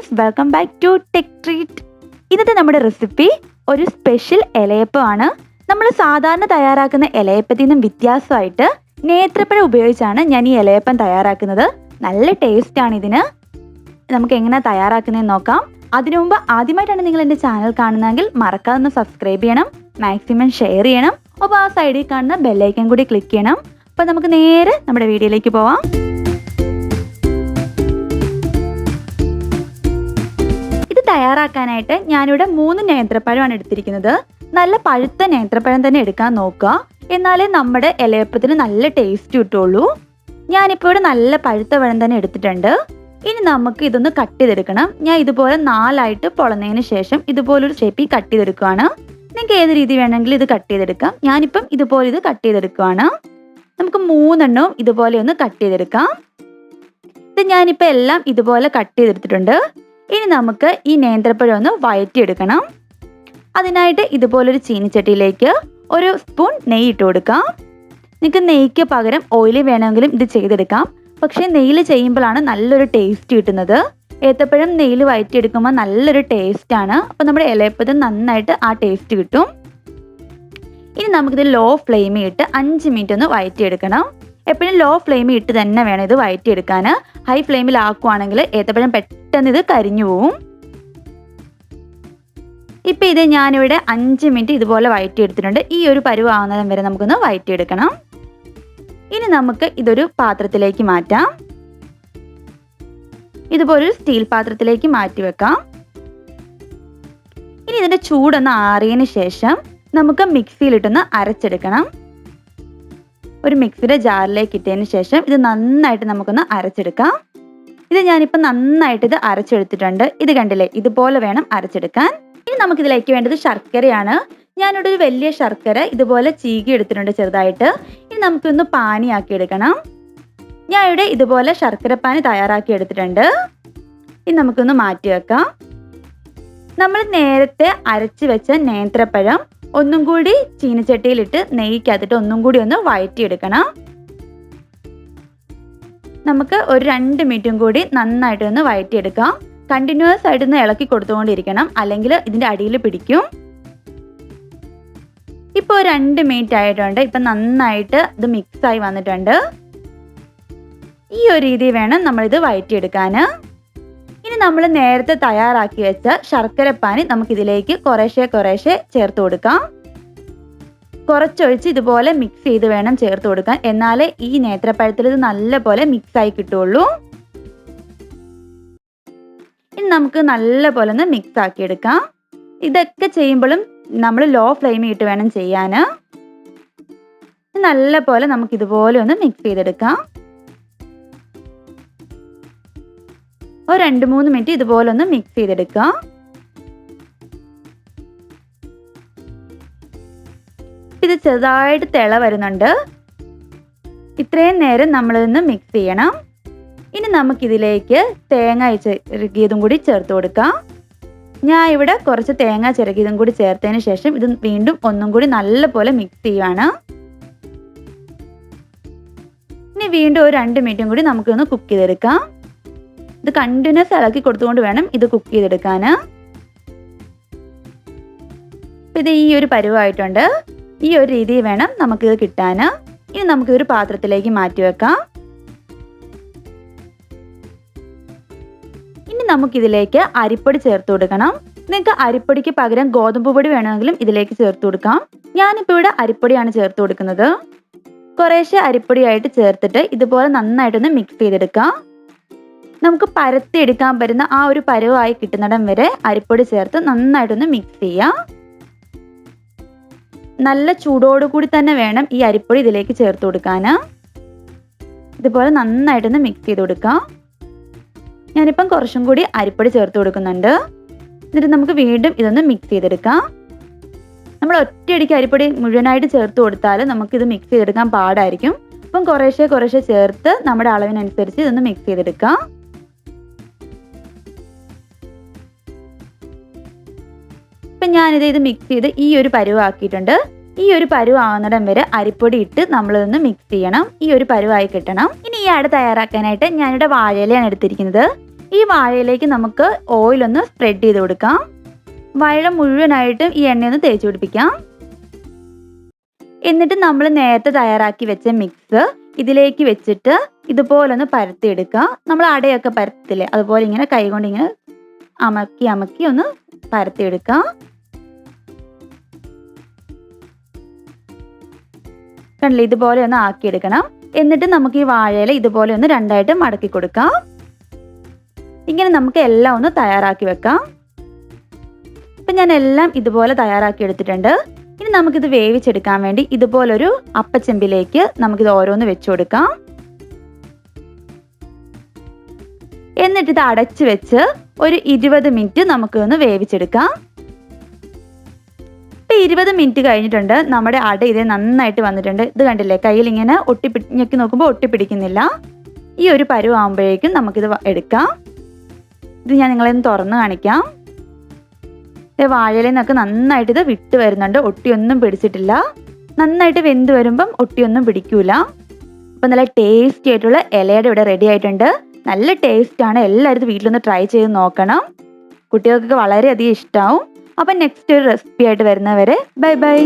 Friends, welcome back to Tech Treat. ഇന്നത്തെ നമ്മുടെ recipe ഒരു സ്പെഷ്യൽ ഇലയപ്പമാണ്. നമ്മൾ സാധാരണ തയ്യാറാക്കുന്ന ഇലയപ്പത്തിൽ നിന്നും വ്യത്യാസമായിട്ട് നേന്ത്രപ്പഴം ഉപയോഗിച്ചാണ് ഞാൻ ഈ ഇലയപ്പം തയ്യാറാക്കുന്നത്. നല്ല ടേസ്റ്റാണ് ഇതിന്. നമുക്ക് എങ്ങനെ തയ്യാറാക്കുന്നതെന്ന് നോക്കാം. അതിനു മുമ്പ് ആദ്യമായിട്ടാണ് നിങ്ങൾ എൻ്റെ ചാനൽ കാണുന്നതെങ്കിൽ മറക്കാതെ ഒന്ന് സബ്സ്ക്രൈബ് ചെയ്യണം, മാക്സിമം ഷെയർ ചെയ്യണം, അപ്പോൾ ആ സൈഡിൽ കാണുന്ന ബെല്ലൈക്കൺ കൂടി ക്ലിക്ക് ചെയ്യണം. അപ്പോൾ നമുക്ക് നേരെ നമ്മുടെ വീഡിയോയിലേക്ക് പോവാം. ഇത് തയ്യാറാക്കാനായിട്ട് ഞാനിവിടെ 3 നേന്ത്രപ്പഴമാണ് എടുത്തിരിക്കുന്നത്. നല്ല പഴുത്ത നേന്ത്രപ്പഴം തന്നെ എടുക്കാൻ നോക്കുക, എന്നാലേ നമ്മുടെ ഇലയപ്പത്തിന് നല്ല ടേസ്റ്റ് കിട്ടുള്ളൂ. ഞാനിപ്പോൾ ഇവിടെ നല്ല പഴുത്ത പഴം തന്നെ എടുത്തിട്ടുണ്ട്. ഇനി നമുക്ക് ഇതൊന്ന് കട്ട് ചെയ്തെടുക്കണം. ഞാൻ ഇതുപോലെ 4 പൊളന്നതിന് ശേഷം ഇതുപോലൊരു ഷേപ്പിൽ കട്ട് ചെയ്തെടുക്കുകയാണ്. നിങ്ങൾക്ക് ഏത് രീതി വേണമെങ്കിലും ഇത് കട്ട് ചെയ്തെടുക്കാം. ഞാനിപ്പം ഇതുപോലെ ഇത് കട്ട് ചെയ്തെടുക്കുകയാണ്. നമുക്ക് 3 ഇതുപോലെ ഒന്ന് കട്ട് ചെയ്തെടുക്കാം. ഇത് ഞാനിപ്പോൾ എല്ലാം ഇതുപോലെ കട്ട് ചെയ്തെടുത്തിട്ടുണ്ട്. ഇനി നമുക്ക് ഈ നേന്ത്രപ്പഴം ഒന്ന് വഴറ്റിയെടുക്കണം. അതിനായിട്ട് ഇതുപോലൊരു ചീനിച്ചട്ടിയിലേക്ക് 1 സ്പൂൺ നെയ്യ് ഇട്ട് കൊടുക്കാം. നിങ്ങൾക്ക് നെയ്ക്ക് പകരം ഓയിൽ വേണമെങ്കിലും ഇത് ചെയ്തെടുക്കാം. പക്ഷേ നെയ്യിൽ ചെയ്യുമ്പോഴാണ് നല്ലൊരു ടേസ്റ്റ് കിട്ടുന്നത്. ഏത്തപ്പഴം നെയ്യിൽ വഴറ്റിയെടുക്കുമ്പോൾ നല്ലൊരു ടേസ്റ്റാണ്. അപ്പോൾ നമ്മുടെ ഇലയപ്പത്തിന് നന്നായിട്ട് ആ ടേസ്റ്റ് കിട്ടും. ഇനി നമുക്കിത് ലോ ഫ്ലെയിമിൽ ഇട്ട് 5 മിനിറ്റ് ഒന്ന് വഴറ്റിയെടുക്കണം. എപ്പോഴും ലോ ഫ്ലെയിമിൽ ഇട്ട് തന്നെ വേണം ഇത് വഴറ്റിയെടുക്കാൻ. ഹൈ ഫ്ലെയിമിൽ ആക്കുവാണെങ്കിൽ ഏത്തപ്പഴം പെട്ടെന്ന് ഇത് കരിഞ്ഞു പോവും. ഇപ്പം ഇത് ഞാനിവിടെ 5 മിനിറ്റ് ഇതുപോലെ വഴറ്റിയെടുത്തിട്ടുണ്ട്. ഈ ഒരു പരുവാകുന്നതും വരെ നമുക്കൊന്ന് വഴറ്റിയെടുക്കണം. ഇനി നമുക്ക് ഇതൊരു പാത്രത്തിലേക്ക് മാറ്റാം. ഇതുപോലൊരു സ്റ്റീൽ പാത്രത്തിലേക്ക് മാറ്റി വെക്കാം. ഇനി ഇതിൻ്റെ ചൂടൊന്ന് ആറിയതിന് ശേഷം നമുക്ക് മിക്സിയിലിട്ടൊന്ന് അരച്ചെടുക്കണം. ഒരു മിക്സിയുടെ ജാറിലേക്ക് ഇട്ടതിന് ശേഷം ഇത് നന്നായിട്ട് നമുക്കൊന്ന് അരച്ചെടുക്കാം. ഇത് ഞാനിപ്പോൾ നന്നായിട്ട് ഇത് അരച്ചെടുത്തിട്ടുണ്ട്. ഇത് കണ്ടില്ലേ, ഇതുപോലെ വേണം അരച്ചെടുക്കാൻ. ഇനി നമുക്കിതിലേക്ക് വേണ്ടത് ശർക്കരയാണ്. ഞാനിവിടെ ഒരു വലിയ ശർക്കര ഇതുപോലെ ചീകി എടുത്തിട്ടുണ്ട് ചെറുതായിട്ട്. ഇനി നമുക്കൊന്ന് പാനിയാക്കി എടുക്കണം. ഞാൻ ഇവിടെ ഇതുപോലെ ശർക്കര പാനി തയ്യാറാക്കി എടുത്തിട്ടുണ്ട്. ഇനി നമുക്കൊന്ന് മാറ്റി വെക്കാം. നമ്മൾ നേരത്തെ അരച്ച് വെച്ച നേന്ത്രപ്പഴം ഒന്നും കൂടി ചീനിച്ചട്ടിയിലിട്ട് നെയ്ക്കകത്തിട്ട് ഒന്നും കൂടി ഒന്ന് വഴറ്റിയെടുക്കണം. നമുക്ക് ഒരു 2 മിനിറ്റും കൂടി നന്നായിട്ടൊന്ന് വഴറ്റിയെടുക്കാം. കണ്ടിന്യൂസ് ആയിട്ടൊന്ന് ഇളക്കി കൊടുത്തുകൊണ്ടിരിക്കണം, അല്ലെങ്കിൽ ഇതിൻ്റെ അടിയിൽ പിടിക്കും. ഇപ്പോൾ 2 മിനിറ്റ് ആയിട്ടുണ്ട്. ഇപ്പം നന്നായിട്ട് ഇത് മിക്സായി വന്നിട്ടുണ്ട്. ഈ ഒരു രീതി വേണം നമ്മളിത് വഴറ്റിയെടുക്കാൻ. ഇനി നമ്മൾ നേരത്തെ തയ്യാറാക്കി വെച്ച ശർക്കരപ്പാനി നമുക്കിതിലേക്ക് കുറേശ്ശെ ചേർത്ത് കൊടുക്കാം. കുറച്ചൊഴിച്ച് ഇതുപോലെ മിക്സ് ചെയ്ത് വേണം ചേർത്ത് കൊടുക്കാൻ, എന്നാലേ ഈ നേന്ത്രപ്പഴത്തിൽ ഇത് നല്ലപോലെ മിക്സായി കിട്ടുള്ളൂ. ഇനി നമുക്ക് നല്ലപോലെ ഒന്ന് മിക്സ് ആക്കി എടുക്കാം. ഇതൊക്കെ ചെയ്യുമ്പോഴും നമ്മൾ ലോ ഫ്ലെയിമിൽ ഇട്ട് വേണം ചെയ്യാൻ. നല്ലപോലെ നമുക്ക് ഇതുപോലെ ഒന്ന് മിക്സ് ചെയ്തെടുക്കാം. ഒരു 2-3 മിനിറ്റ് ഇതുപോലെ ഒന്ന് മിക്സ് ചെയ്തെടുക്കാം. ഇത് ചെറുതായിട്ട് തിള വരുന്നുണ്ട്. ഇത്രയും നേരം നമ്മളിതൊന്ന് മിക്സ് ചെയ്യണം. ഇനി നമുക്കിതിലേക്ക് തേങ്ങ ചിരകിയതും കൂടി ചേർത്ത് കൊടുക്കാം. ഞാൻ ഇവിടെ കുറച്ച് തേങ്ങ ചിരകിയതും കൂടി ചേർത്തതിന് ശേഷം ഇത് വീണ്ടും ഒന്നും കൂടി നല്ലപോലെ മിക്സ് ചെയ്യുകയാണ്. ഇനി വീണ്ടും ഒരു 2 മിനിറ്റും കൂടി നമുക്കൊന്ന് കുക്ക് ചെയ്തെടുക്കാം. ഇത് കണ്ടിന്യൂസ് ഇളക്കി കൊടുത്തുകൊണ്ട് വേണം ഇത് കുക്ക് ചെയ്തെടുക്കാൻ. ഇത് ഈ ഒരു പരുവായിട്ടുണ്ട്. ഈ ഒരു രീതിയിൽ വേണം നമുക്കിത് കിട്ടാൻ. ഇനി നമുക്കിതൊരു പാത്രത്തിലേക്ക് മാറ്റി വെക്കാം. ഇനി നമുക്കിതിലേക്ക് അരിപ്പൊടി ചേർത്ത് കൊടുക്കണം. നിങ്ങൾക്ക് അരിപ്പൊടിക്ക് പകരം ഗോതമ്പ് പൊടി വേണമെങ്കിലും ഇതിലേക്ക് ചേർത്ത് കൊടുക്കാം. ഞാനിപ്പോൾ ഇവിടെ അരിപ്പൊടിയാണ് ചേർത്ത് കൊടുക്കുന്നത്. കുറേശ്ശെ അരിപ്പൊടിയായിട്ട് ചേർത്തിട്ട് ഇതുപോലെ നന്നായിട്ടൊന്ന് മിക്സ് ചെയ്തെടുക്കാം. നമുക്ക് പരത്തിയെടുക്കാൻ പറ്റുന്ന ആ ഒരു പരുവായി കിട്ടുന്നിടം വരെ അരിപ്പൊടി ചേർത്ത് നന്നായിട്ടൊന്ന് മിക്സ് ചെയ്യാം. നല്ല ചൂടോടുകൂടി തന്നെ വേണം ഈ അരിപ്പൊടി ഇതിലേക്ക് ചേർത്ത് കൊടുക്കാൻ. ഇതുപോലെ നന്നായിട്ടൊന്ന് മിക്സ് ചെയ്ത് കൊടുക്കാം. ഞാനിപ്പം കുറച്ചും കൂടി അരിപ്പൊടി ചേർത്ത് കൊടുക്കുന്നുണ്ട്. എന്നിട്ട് നമുക്ക് വീണ്ടും ഇതൊന്ന് മിക്സ് ചെയ്തെടുക്കാം. നമ്മൾ ഒറ്റയടിക്ക് അരിപ്പൊടി മുഴുവനായിട്ട് ചേർത്ത് കൊടുത്താൽ നമുക്കിത് മിക്സ് ചെയ്തെടുക്കാൻ പാടായിരിക്കും. അപ്പം കുറേശ്ശെ ചേർത്ത് നമ്മുടെ അളവിനനുസരിച്ച് ഇതൊന്ന് മിക്സ് ചെയ്തെടുക്കാം. ഇപ്പം ഞാനിത് മിക്സ് ചെയ്ത് ഈ ഒരു പരുവാക്കിയിട്ടുണ്ട്. ഈ ഒരു പരുവാകുന്നിടം വരെ അരിപ്പൊടി ഇട്ട് നമ്മളിതൊന്ന് മിക്സ് ചെയ്യണം. ഈ ഒരു പരുവായി കിട്ടണം. ഇനി ഈ അട തയ്യാറാക്കാനായിട്ട് ഞാനിവിടെ വാഴയിലയാണ് എടുത്തിരിക്കുന്നത്. ഈ വാഴയിലേക്ക് നമുക്ക് ഓയിലൊന്ന് സ്പ്രെഡ് ചെയ്ത് കൊടുക്കാം. വാഴ മുഴുവനായിട്ടും ഈ എണ്ണയൊന്ന് തേച്ച് പിടിപ്പിക്കാം. എന്നിട്ട് നമ്മൾ നേരത്തെ തയ്യാറാക്കി വെച്ച മിക്സ് ഇതിലേക്ക് വെച്ചിട്ട് ഇതുപോലൊന്ന് പരത്തിയെടുക്കുക. നമ്മൾ അടയൊക്കെ പരത്തില്ലേ, അതുപോലെ ഇങ്ങനെ കൈകൊണ്ട് ഇങ്ങനെ അമക്കി ഒന്ന് പരത്തിയെടുക്കുക. കണ്ടില്ലേ, ഇതുപോലെ ഒന്ന് ആക്കിയെടുക്കണം. എന്നിട്ട് നമുക്ക് ഈ വാഴയില ഇതുപോലെ ഒന്ന് രണ്ടായിട്ട് മടക്കി കൊടുക്കാം. ഇങ്ങനെ നമുക്ക് എല്ലാം ഒന്ന് തയ്യാറാക്കി വെക്കാം. ഇപ്പം ഞാൻ എല്ലാം ഇതുപോലെ തയ്യാറാക്കി എടുത്തിട്ടുണ്ട്. ഇനി നമുക്കിത് വേവിച്ചെടുക്കാൻ വേണ്ടി ഇതുപോലൊരു അപ്പച്ചെമ്പിലേക്ക് നമുക്കിത് ഓരോന്ന് വെച്ചു കൊടുക്കാം. എന്നിട്ട് ഇത് അടച്ചു വെച്ച് ഒരു 20 മിനിറ്റ് നമുക്ക് ഒന്ന് വേവിച്ചെടുക്കാം. ഇപ്പം 20 മിനിറ്റ് കഴിഞ്ഞിട്ടുണ്ട്. നമ്മുടെ അട ഇതേ നന്നായിട്ട് വന്നിട്ടുണ്ട്. ഇത് കണ്ടില്ലേ, കയ്യിൽ ഇങ്ങനെ ഞെക്കി നോക്കുമ്പോൾ ഒട്ടിപ്പിടിക്കുന്നില്ല. ഈ ഒരു പരുവാകുമ്പോഴേക്കും നമുക്കിത് എടുക്കാം. ഇത് ഞാൻ നിങ്ങളെന്ന് തുറന്ന് കാണിക്കാം. വാഴയിലയിൽ നിന്നൊക്കെ നന്നായിട്ട് ഇത് വിട്ട് വരുന്നുണ്ട്. ഒട്ടിയൊന്നും പിടിച്ചിട്ടില്ല. നന്നായിട്ട് വെന്ത് വരുമ്പം ഒട്ടിയൊന്നും പിടിക്കൂല. അപ്പം നല്ല ടേസ്റ്റി ആയിട്ടുള്ള ഇലയട ഇവിടെ റെഡി ആയിട്ടുണ്ട്. നല്ല ടേസ്റ്റാണ്. എല്ലാവരും ഇത് വീട്ടിലൊന്ന് ട്രൈ ചെയ്ത് നോക്കണം. കുട്ടികൾക്കൊക്കെ വളരെയധികം ഇഷ്ടമാവും. അപ്പം നെക്സ്റ്റ് ഒരു റെസിപ്പി ആയിട്ട് വരുന്നവരെ ബൈ ബൈ.